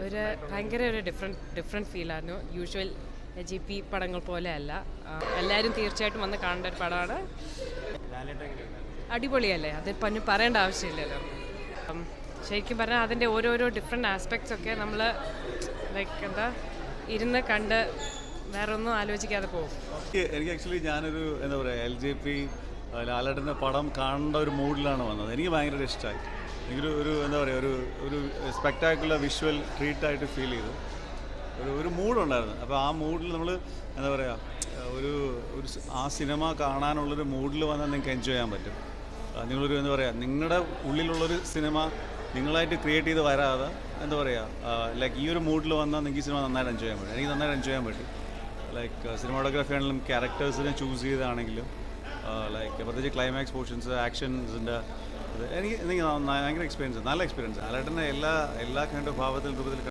അവർ ഭയങ്കര ഒരു different ഫീലായിരുന്നു. Usual GP പടങ്ങൾ പോലെയല്ല. എല്ലാവരും തീർച്ചയായിട്ടും വന്ന് കാണേണ്ട ഒരു പടമാണ്. അടിപൊളിയല്ലേ, അത് പറയേണ്ട ആവശ്യമില്ലല്ലോ. ശരിക്കും പറഞ്ഞാൽ അതിൻ്റെ ഓരോരോ ഡിഫറെൻറ്റ് ആസ്പെക്ട്സ് ഒക്കെ നമ്മൾ എന്താ ഇരുന്ന് കണ്ട് വേറെ ഒന്നും ആലോചിക്കാതെ പോകും. എനിക്ക് ആക്ച്വലി ഞാനൊരു എന്താ പറയുക LJP ലാലേട്ടൻ്റെ പടം കാണേണ്ട ഒരു മൂഡിലാണ് വന്നത്. എനിക്ക് ഭയങ്കര ഇഷ്ടമായി. എനിക്കൊരു എന്താ പറയുക ഒരു സ്പെക്ടാക്കുലർ വിഷ്വൽ ട്രീറ്റായിട്ട് ഫീൽ ചെയ്തു. ഒരു മൂഡുണ്ടായിരുന്നു. അപ്പോൾ ആ മൂഡിൽ നമ്മൾ എന്താ പറയുക ആ സിനിമ കാണാനുള്ളൊരു മൂഡിൽ വന്നാൽ നിങ്ങൾക്ക് എൻജോയ് ചെയ്യാൻ പറ്റും. നിങ്ങളൊരു എന്താ പറയുക നിങ്ങളുടെ ഉള്ളിലുള്ളൊരു സിനിമ നിങ്ങളായിട്ട് ക്രിയേറ്റ് ചെയ്ത് വരാതെ എന്താ പറയുക ലൈക്ക് ഈ ഒരു മൂഡിൽ വന്നാൽ നിങ്ങൾക്ക് ഈ സിനിമ നന്നായിട്ട് എൻജോയ് ചെയ്യാൻ പറ്റും. എനിക്ക് നന്നായിട്ട് എൻജോയ് ചെയ്യാൻ പറ്റി. ലൈക്ക് സിനിമാറ്റോഗ്രാഫി ആണെങ്കിലും ക്യാരക്ടേഴ്സിനെ ചൂസ് ചെയ്താണെങ്കിലും ലൈക്ക് പ്രത്യേകിച്ച് ക്ലൈമാക്സ് പോർഷൻസ് ആക്ഷൻസിൻ്റെ എനിക്ക് ഭയങ്കര എക്സ്പീരിയൻസ്, നല്ല എക്സ്പീരിയൻസ്. ലാലേട്ടൻ്റെ എല്ലാ കൈൻഡ് ഓഫ് ഭാവത്തിൽ രൂപത്തിൽ